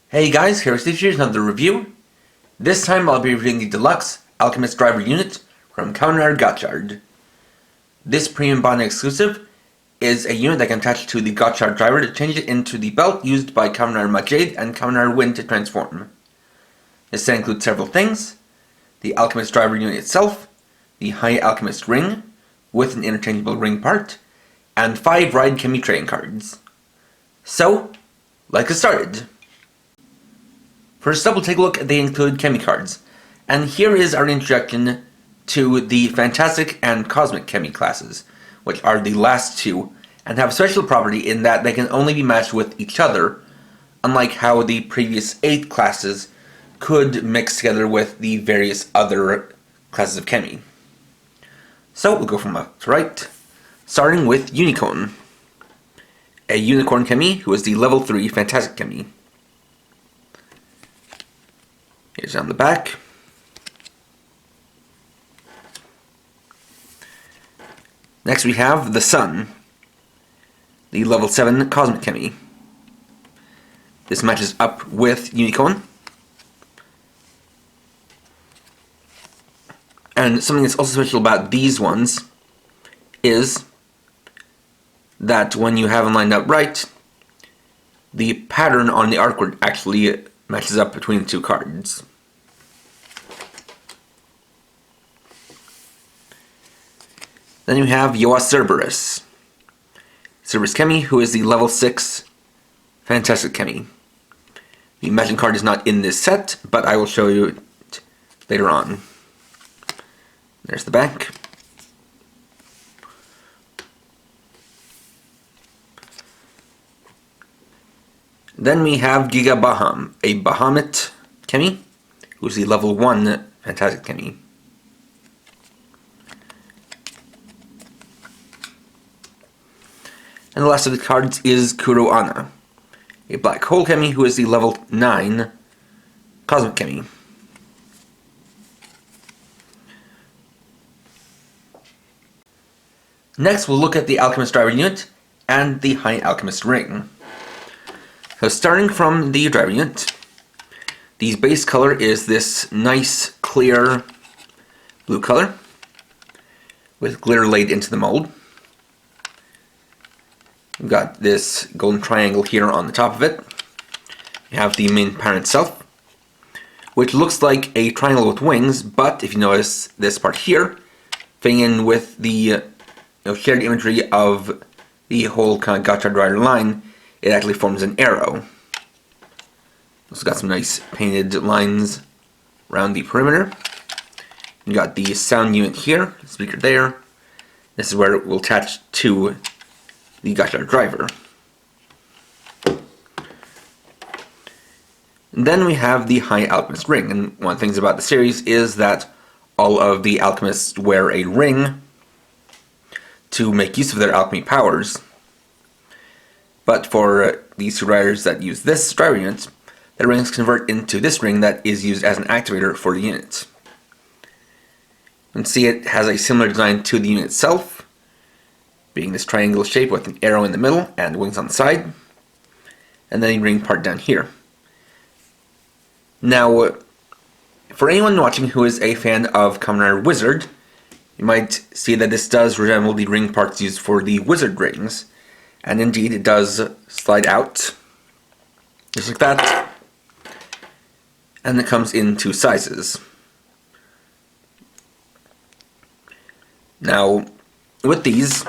Hey guys, here's another review. This time I'll be reviewing the deluxe AlchemisDriver unit from Kamen Gotchard. This premium bonding exclusive is a unit that can attach to the Gotchard driver to change it into the belt used by Kamen Jade and Kamen Wind to transform. This set includes several things: the AlchemisDriver unit itself, the High Alchemist ring with an interchangeable ring part, and 5 Ride Chemi trading cards. So, let's get started. First up, we'll take a look at the included Chemi cards, and here is our introduction to the Fantastic and Cosmic Chemi classes, which are the last two, and have a special property in that they can only be matched with each other, unlike how the previous 8 classes could mix together with the various other classes of Chemi. So we'll go from left to right, starting with Unicorn, a Unicorn Chemi who is the level 3 Fantastic Chemi. Here's on the back. Next we have the Sun, the level 7 Cosmic Chemi. This matches up with Unicorn. And something that's also special about these ones is that when you have them lined up right, the pattern on the artwork actually matches up between the two cards. Then you have Cerberus Chemi, who is the level 6 Fantastic Chemi. The Magic card is not in this set, but I will show you it later on. There's the back. Then we have Baham, a Bahamut Chemi, who's the level 1 Fantastic Chemi. And the last of the cards is Kuroana, a Black Hole Chemi, who is the level 9 Cosmic Chemi. Next we'll look at the AlchemisDriver unit and the High Alchemist ring. So starting from the driver unit, the base color is this nice clear blue color with glitter laid into the mold. We've got this golden triangle here on the top of it. You have the main pattern itself, which looks like a triangle with wings, but if you notice this part here, fitting in with the shared imagery of the whole kind of Gotchard rider line, it actually forms an arrow. Also got some nice painted lines around the perimeter. You got the sound unit here, speaker there. This is where it will attach to the Gotchard driver. And then we have the High Alchemist ring, and one of the things about the series is that all of the alchemists wear a ring to make use of their alchemy powers. But for these two riders that use this driver unit, their rings convert into this ring that is used as an activator for the unit. You can see it has a similar design to the unit itself, being this triangle shape with an arrow in the middle and wings on the side, and then a ring part down here. Now, for anyone watching who is a fan of Kamen Rider Wizard, you might see that this does resemble the ring parts used for the Wizard rings, and indeed it does slide out, just like that, and it comes in 2 sizes. Now, with these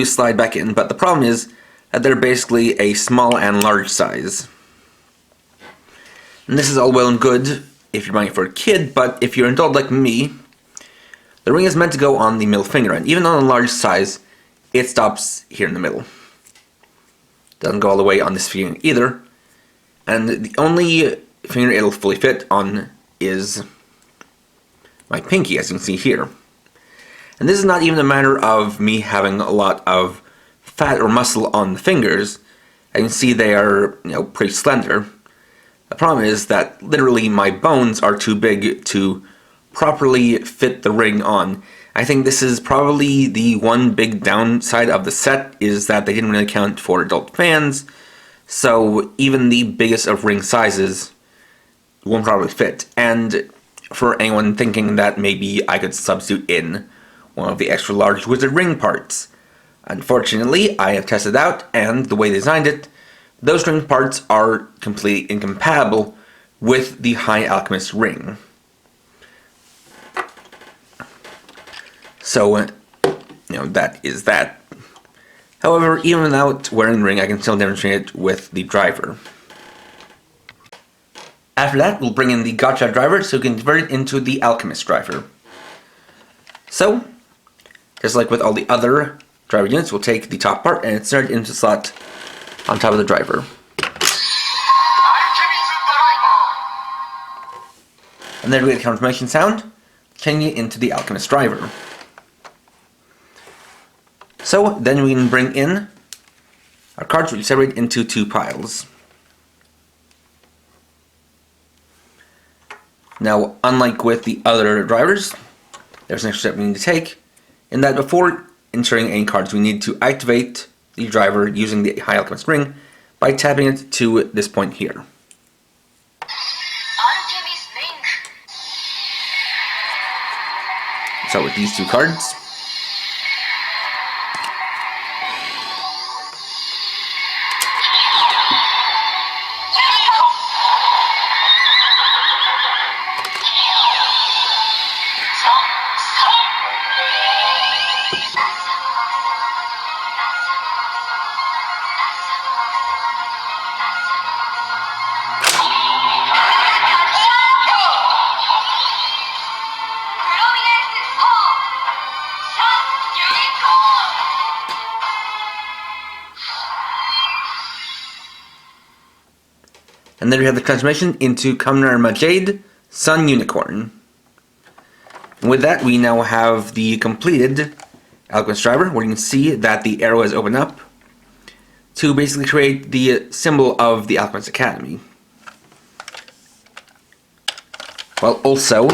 slide back in, but the problem is that they're basically a small and large size. And this is all well and good if you're buying it for a kid, but if you're an adult like me, the ring is meant to go on the middle finger, and even on a large size, it stops here in the middle. Doesn't go all the way on this finger either, and the only finger it'll fully fit on is my pinky, as you can see here. And this is not even a matter of me having a lot of fat or muscle on the fingers. I can see they are, pretty slender. The problem is that literally my bones are too big to properly fit the ring on. I think this is probably the one big downside of the set, is that they didn't really account for adult fans, so even the biggest of ring sizes won't probably fit. And for anyone thinking that maybe I could substitute in one of the extra large wizard ring parts, unfortunately I have tested out, and the way they designed it, those ring parts are completely incompatible with the High Alchemist ring. So, that is that. However, even without wearing the ring, I can still demonstrate it with the driver. After that, we'll bring in the Gotchard driver so we can convert it into the AlchemisDriver. So, just like with all the other driver units, we'll take the top part and insert it into the slot on top of the driver. And then we get a confirmation sound, changing it into the AlchemisDriver. So then we can bring in our cards, which we separate into two piles. Now, unlike with the other drivers, there's an extra step we need to take, in that before inserting any cards, we need to activate the driver using the High Alchemist ring by tapping it to this point here. So with these two cards, and then we have the transformation into Kamen SUNUNICORN. And with that, we now have the completed Alchemist driver, where you can see that the arrow has opened up to basically create the symbol of the Alchemist Academy, while also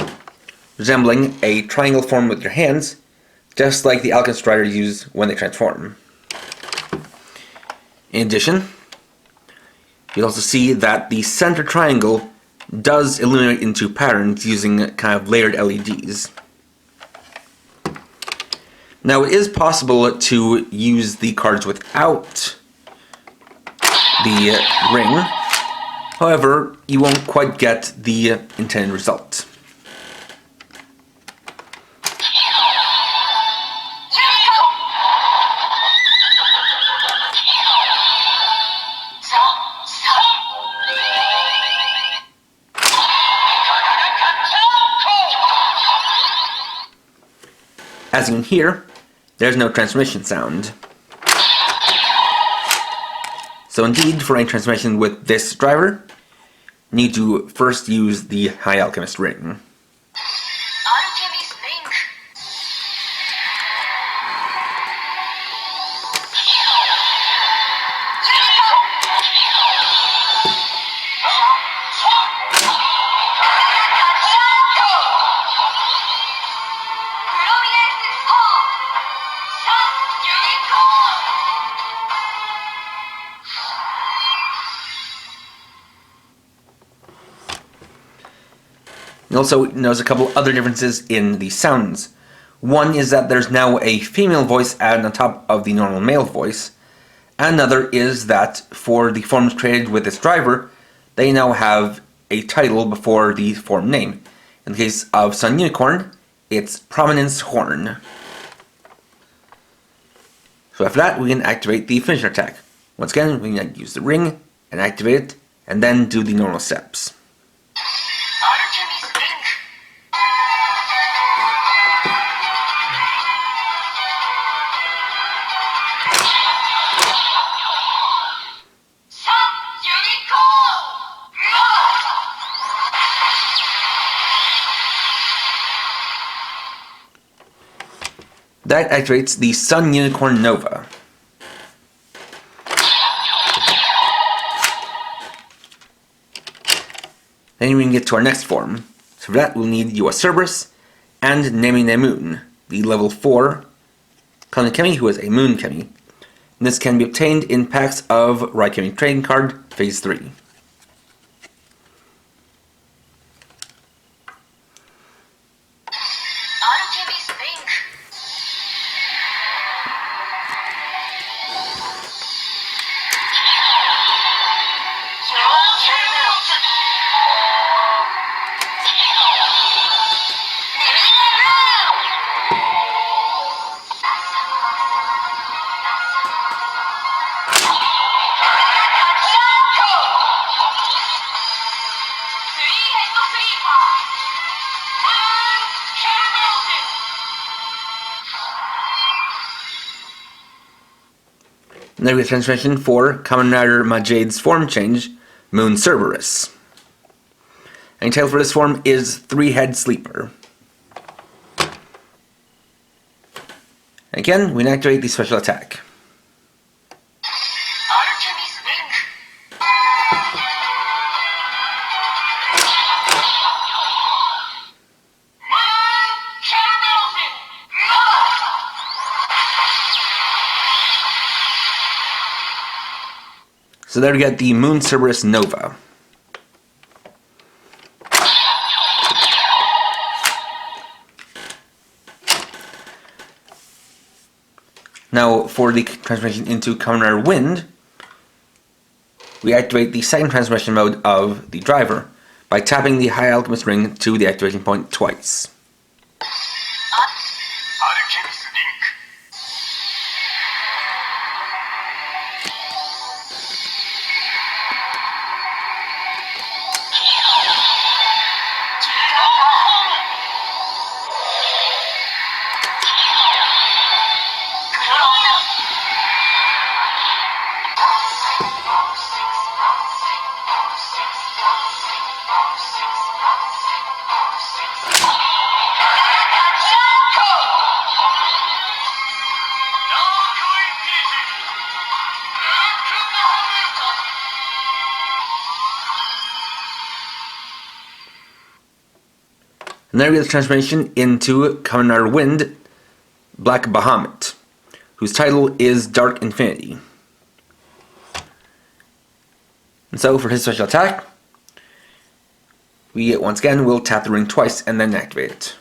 resembling a triangle form with your hands, just like the Alchemist driver use when they transform. In addition, you'll also see that the center triangle does illuminate into patterns using kind of layered LEDs. Now, it is possible to use the cards without the ring. However, you won't quite get the intended result. As you can hear, there's no transmission sound. So indeed, for any transmission with this driver, you need to first use the High Alchemist ring. You also notice a couple other differences in the sounds. One is that there's now a female voice added on top of the normal male voice. Another is that for the forms created with this driver, they now have a title before the form name. In the case of SUNUNICORN, it's Prominence Horn. So after that, we can activate the finisher attack. Once again, we can use the ring and activate it, and then do the normal steps. That activates the SUNUNICORN Nova. Then we can get to our next form. So for that, we'll need US Cerberus and Nemi Nemoon, the level 4 Kamen who is a Moon Kemi. And this can be obtained in packs of Raikkonen Trading Card Phase 3. Now we have transmission for Kamen Rider Majade's form change, Moon Cerberus. And title for this form is 3-Head Sleeper. Again, we activate the special attack. So there we get the Moon Cerberus Nova. Now for the transformation into Kamen Rider Wind, we activate the second transformation mode of the driver by tapping the High Alchemist ring to the activation point twice. And there we get the transformation into Kamen Rider Wind, BLACKBAHAMUT, whose title is Dark Infinity. And so for his special attack, we once again will tap the ring twice and then activate it.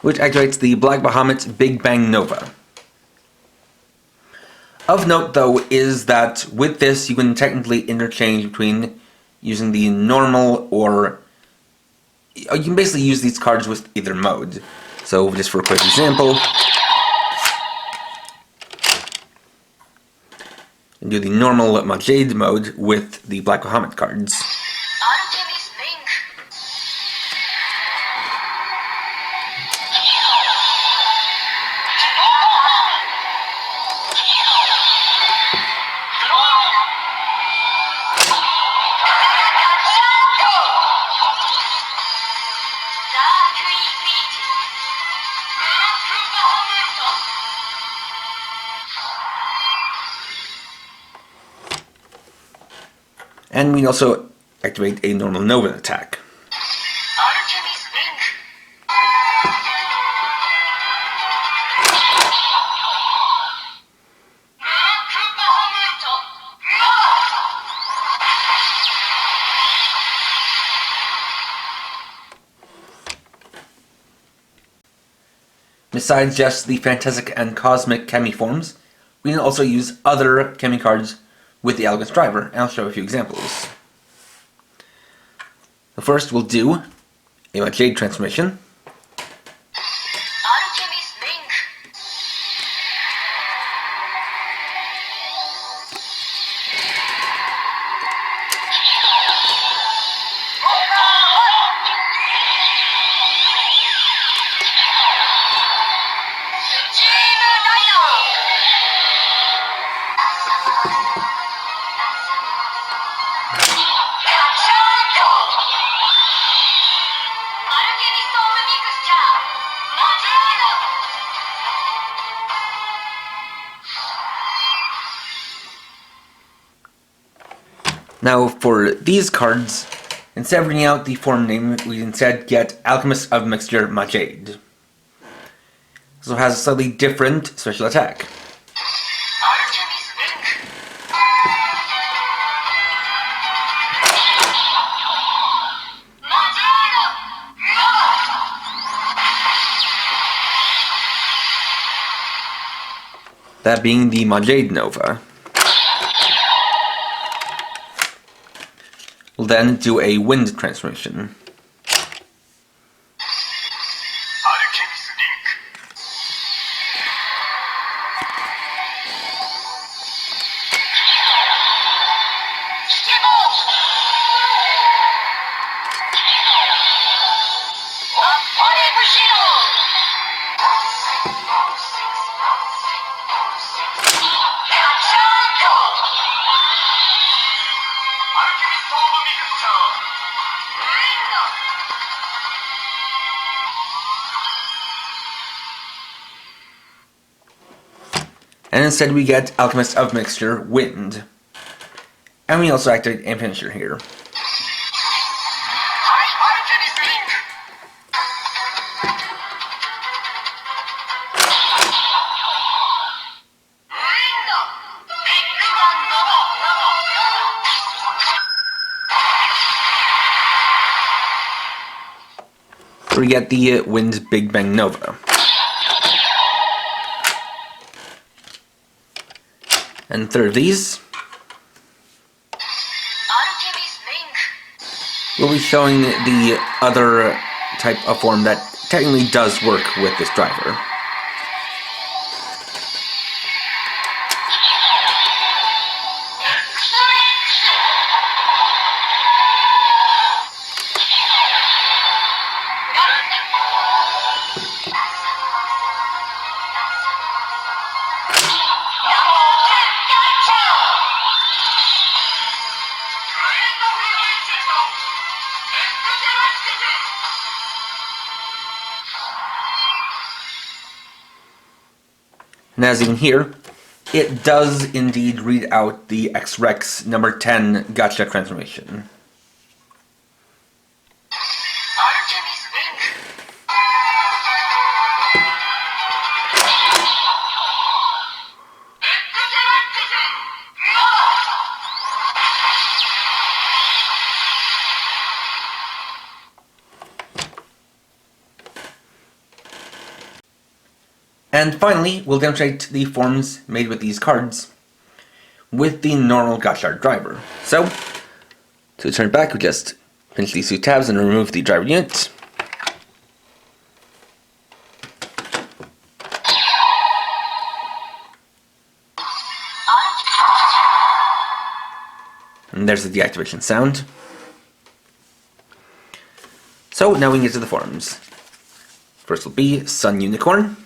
Which activates the BLACKBAHAMUT Big Bang Nova. Of note, though, is that with this you can technically interchange between using the normal or... You can basically use these cards with either mode. So just for a quick example, do the normal Majade mode with the BLACKBAHAMUT cards. And we also activate a normal Nova attack. Besides just the Fantastic and Cosmic Kemi forms, we can also use other Kemi cards with the AlchemisDriver, and I'll show a few examples. The first we'll do a Majade transformation. Now for these cards, instead of reading out the form name, we instead get Alchemist of Mixture Majade. This also has a slightly different special attack. That being the Majade Nova. We'll then do a wind transformation. And instead we get Alchemist of Mixture Wind. And we also activate a finisher here. We get the Wind Big Bang Nova. And third of these, we'll be showing the other type of form that technically does work with this driver. And as you can hear, it does indeed read out the X-Rex number 10 Gotchard transformation. And finally, we'll demonstrate the forms made with these cards with the normal Gotchard driver. So, to turn it back, we just pinch these two tabs and remove the driver unit. And there's the deactivation sound. So now we can get to the forms. First will be SUNUNICORN.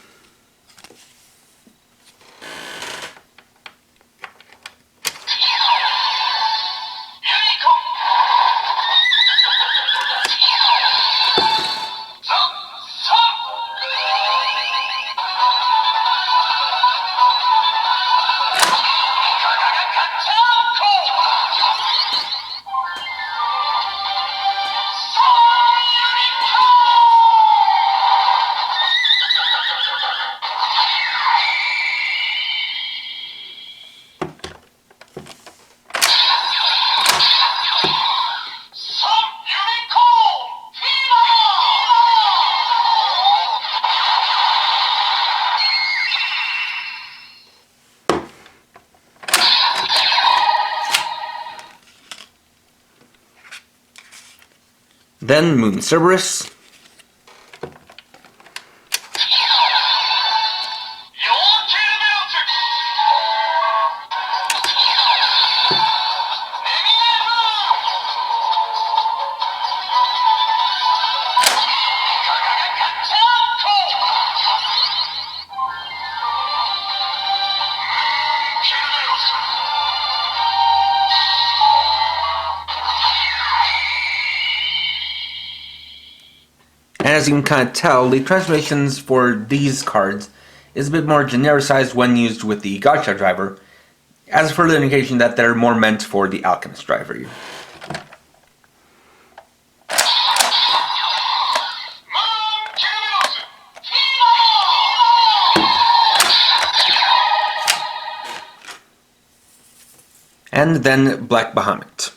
Then Moon Cerberus. And as you can kind of tell, the transformations for these cards is a bit more genericized when used with the Gotchard driver, as a further indication that they're more meant for the AlchemisDriver. And then BLACKBAHAMUT.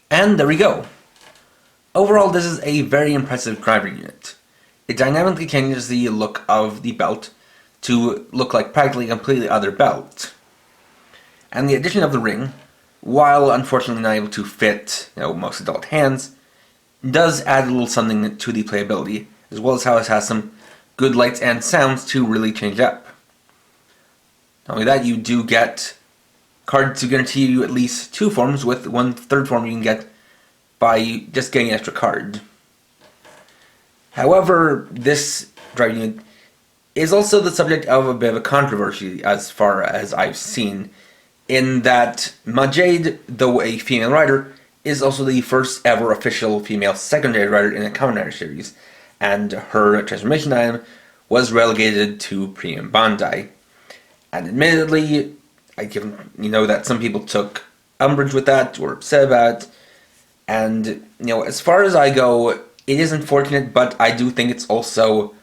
And there we go. Overall, this is a very impressive driver unit. It dynamically changes the look of the belt to look like practically a completely other belt. And the addition of the ring, while unfortunately not able to fit most adult hands, does add a little something to the playability, as well as how it has some good lights and sounds to really change up. Not only that, you do get cards to guarantee you at least 2 forms, with one third form you can get by just getting an extra card. However, this driver unit is also the subject of a bit of a controversy as far as I've seen, in that Gotchard, though a female rider, is also the first ever official female secondary rider in a Kamen Rider series, and her transformation item was relegated to Premium Bandai. And admittedly, I can that some people took umbrage with that, or upset about it, and as far as I go, it is unfortunate, but I do think it's also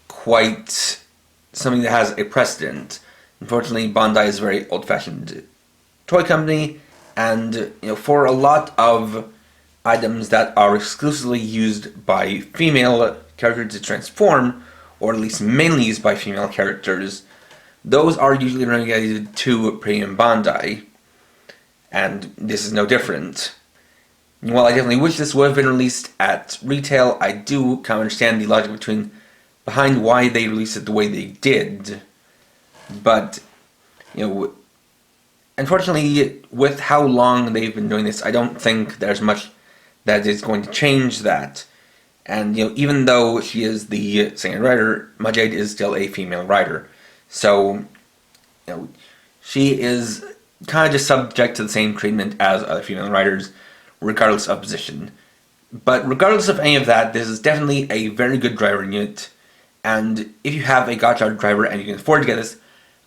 quite something that has a precedent. Unfortunately, Bandai is a very old-fashioned toy company, and for a lot of items that are exclusively used by female characters to transform, or at least mainly used by female characters, those are usually relegated to Premium Bandai, and this is no different. While I definitely wish this would have been released at retail, I do kind of understand the logic behind why they released it the way they did. But, unfortunately, with how long they've been doing this, I don't think there's much that is going to change that. And, even though she is the second rider, Gotchard is still a female rider. So, she is kind of just subject to the same treatment as other female riders, regardless of position. But regardless of any of that, this is definitely a very good driver unit, and if you have a Gotchard driver and you can afford to get this,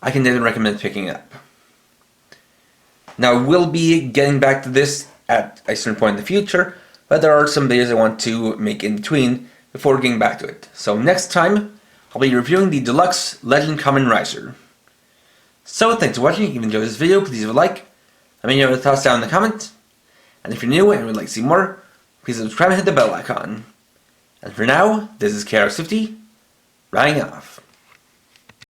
I can definitely recommend picking it up. Now, we'll be getting back to this at a certain point in the future, but there are some videos I want to make in between before getting back to it. So next time, I'll be reviewing the Deluxe Legend Kamen Riser. So thanks for watching. If you enjoyed this video, please leave a like. Let me know your thoughts down in the comments. And if you're new and would like to see more, please subscribe and hit the bell icon. And for now, this is KR50, signing off.